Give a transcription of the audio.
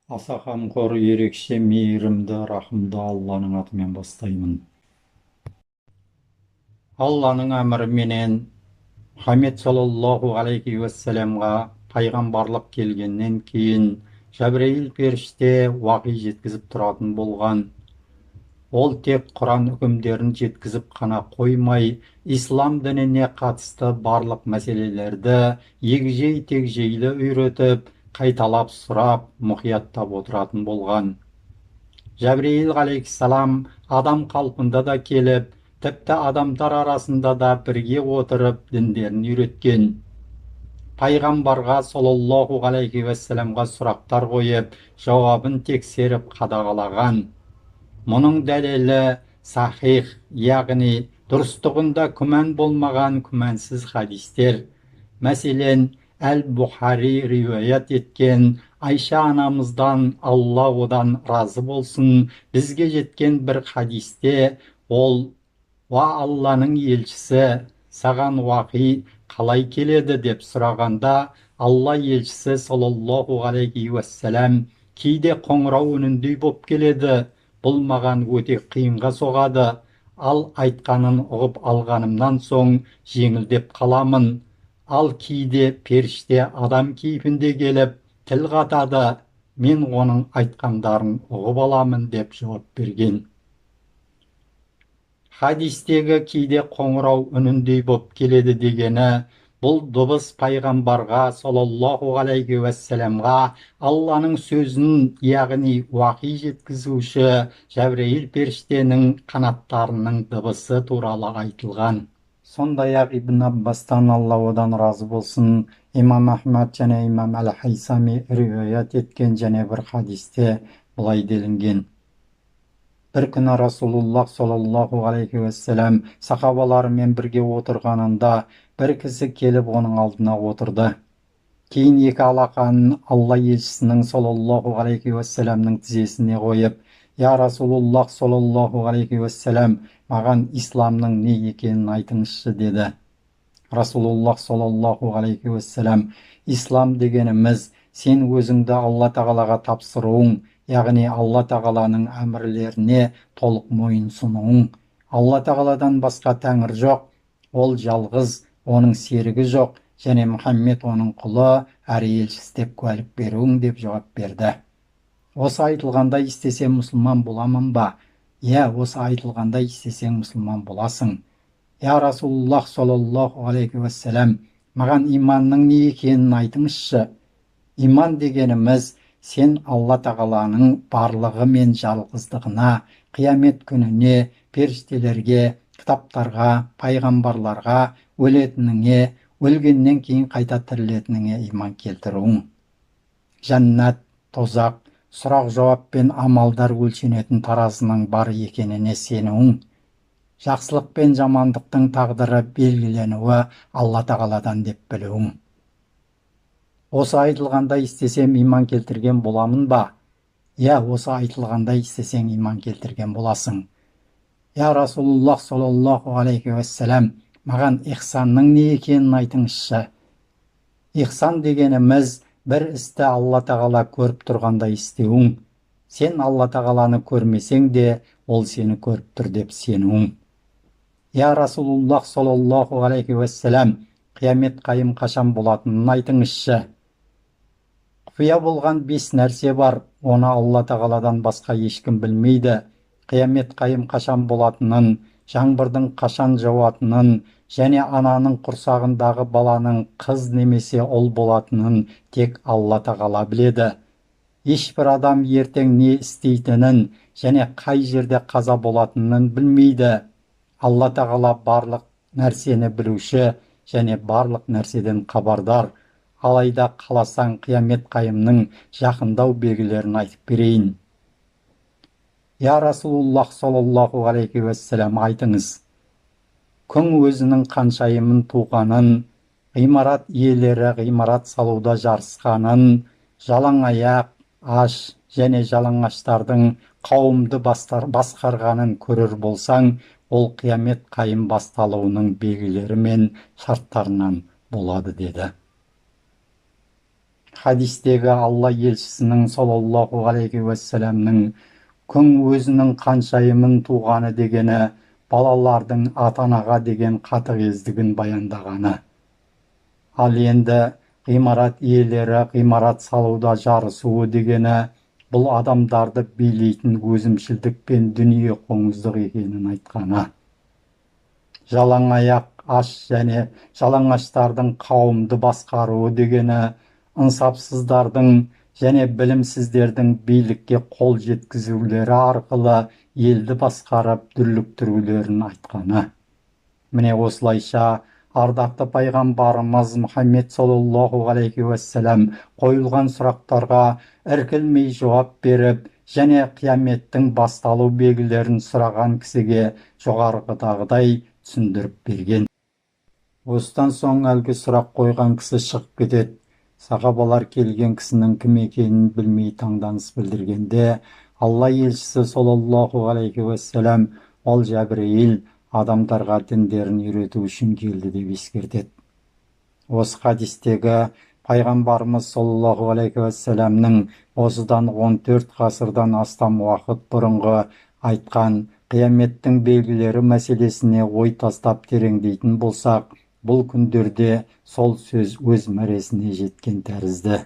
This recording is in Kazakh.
Аса қамқор, ерекше мейірімді, рахымды Алланың атымен бастаймын. Алланың әміріменен Мұхаммед саллаллаху алейхи уассаламға пайғамбарлық келгеннен кейін Жәбірейіл періште уақи жеткізіп тұратын болған. Ол тек Құран үкімдерін жеткізіп қана қоймай, ислам дініне қатысты барлық мәселелерді егжей-тегжейлі үйретіп, қайталап сұрап, мұқияттап отыратын болған. Жәбірейіл алейхиссалам адам қалпында да келіп, тіпті адамдар арасында да бірге отырып діндерін үйреткен. Пайғамбарға саллаллаху алейхи уассаламға сұрақтар қойып, жауабын тексеріп қадағалаған. Мұның дәлелі сахих, яғни дұрыстығында күмән болмаған күмәнсіз хадистер. Мәселен, Әл-Бухари риуаят еткен Айша анамыздан, Алла одан разы болсын, бізге жеткен бір хадисте ол: «Уа Алланың елшісі, саған уақи қалай келеді?» деп сұрағанда, Алла елшісі саллаллаху алейхи уассалам: «Кейде қоңырау үніндей боп келеді, бұл маған өте қиынға соғады, ал айтқанын ұғып алғанымнан соң жеңілдеп қаламын. Ал кейде періште адам кейпінде келіп, тіл қатады, мен оның айтқандарын ұғып аламын» деп жауап берген. Хадистегі кейде қоңырау үніндей боп келеді дегені, бұл дыбыс пайғамбарға саллаллаху алейхи уассаламға Алланың сөзін, яғни уақи жеткізуші Жәбірейіл періштенің қанаттарының дыбысы туралы айтылған. Сондай-ақ Ибн Аббастан, Алла одан разы болсын, имам Ахмад және имам Әл-Хайсами риуаят еткен және бір хадисте былай делінген: бір күні Расулуллах саллаллаху алейхи уассалам сахабаларымен бірге отырғанында бір кісі келіп оның алдына отырды. Кейін екі алақанын Алла елшісінің саллаллаху алейхи уассаламның тізесіне қойып: «Я Расулуллах саллаллаху алейхи уассалам, маған исламның не екенін айтыңызшы» деді. Расулуллах саллаллаху алейхи уассалам: «Ислам дегеніміз сен өзіңді Алла тағалаға тапсыруың, яғни Алла тағаланың әмірлеріне толық мойынсынуың. Алла тағаладан басқа тәңір жоқ, ол жалғыз, оның серігі жоқ, және Мұхаммед оның құлы әрі елшісі деп куәлік беруің» деп жауап берді. «Осы айтылғанда істесем мұсылман боламын ба?» «Иә, осы айтылғанда істесең мұсылман боласың». «Я Расулуллах саллаллаху алейхи уассалам, маған иманның не екенін айтыңызшы?» «Иман дегеніміз сен Алла тағаланың барлығы мен жалғыздығына, қиямет күніне, періштелерге, кітаптарға, пайғамбарларға, өлетініңе, өлгеннен кейін қайта тірілетініңе иман келтіруің. Жәннат, тозақ, сұрақ-жауап пен амалдар өлшенетін таразының бар екеніне сенуің. Жақсылық пен жамандықтың тағдыры белгіленуі Алла тағаладан деп білуің. Осы айтылғанда істесем иман келтірген боламын ба?» «Иә, осы айтылғанда істесең иман келтірген боласың». «Я Расулуллах саллаллаху алейхи уассалам, маған ихсанның не екенін айтыңызшы?» «Ихсан дегеніміз бір істі Алла тағала көріп тұрғанда істеуің. Сен Алла тағаланы көрмесең де, ол сені көріп тұр деп сенуің». «Я Расулуллах саллаллаху алейхи уассалам, қиямет қайым қашан болатынын айтыңызшы?» «Құпия болған 5 нәрсе бар, оны Алла тағаладан басқа ешкім білмейді. Қиямет қайым қашан болатынын, жаңбырдың қашан жауатынын, және ананың құрсағындағы баланың қыз немесе ұл болатынын тек Алла тағала біледі. Ешбір адам ертең не істейтінін және қай жерде қаза болатынын білмейді. Алла тағала барлық нәрсені білуші және барлық нәрседен хабардар. Алайда қаласаң қиямет қайымның жақындау белгілерін айтып берейін». «Я Расулуллах саллаллаху алейхи уассалам, айтыңыз». «Күн өзінің қаншайымын туғанын, ғимарат иелері ғимарат салуда жарысқанын, жалаң аяқ, аш және жалаңаштардың қауымды басқарғанын көрер болсаң, ол қиямет қайым басталуының белгілері мен шарттарынан болады» деді. Хадистегі Алла елшісінің саллаллаху алейхи уассаламның күн өзінің қаншайымын туғаны дегені балалардың ата-анаға деген қатыгездігін баяндағаны. Ал енді ғимарат иелері ғимарат салуда жарысуы дегені бұл адамдарды билейтін өзімшілдік пен дүние қоңыздық екенін айтқаны. Жалаң аяқ аш және жалаңаштардың қауымды басқаруы дегені ынсапсыздардың және білімсіздердің билікке қол жеткізулері арқылы елді басқарып дүрліктірулерін айтқаны. Міне осылайша ардақты пайғамбарымыз Мұхаммед саллаллаху алейхи уассалам қойылған сұрақтарға іркілмей жауап беріп, және қияметтің басталу белгілерін сұраған кісіге жоғарғыдағыдай түсіндіріп берген. Осыдан соң әлгі сұрақ қойған кісі шығып кетеді. Сахабалар келген кісінің кім екенін білмей таңданыс білдіргенде, Алла елшісі саллаллаху алейхи уассалам ол Жәбірейіл адамдарға діндерін үйрету үшін келді деп ескертеді. Осы хадистегі пайғамбарымыз саллаллаху алейхи уассаламның осыдан 14 ғасырдан астам уақыт бұрынғы айтқан қияметтің белгілері мәселесіне ой тастап тереңдейтін болсақ, бұл күндерде сол сөз өз мәресіне жеткен тәрізді.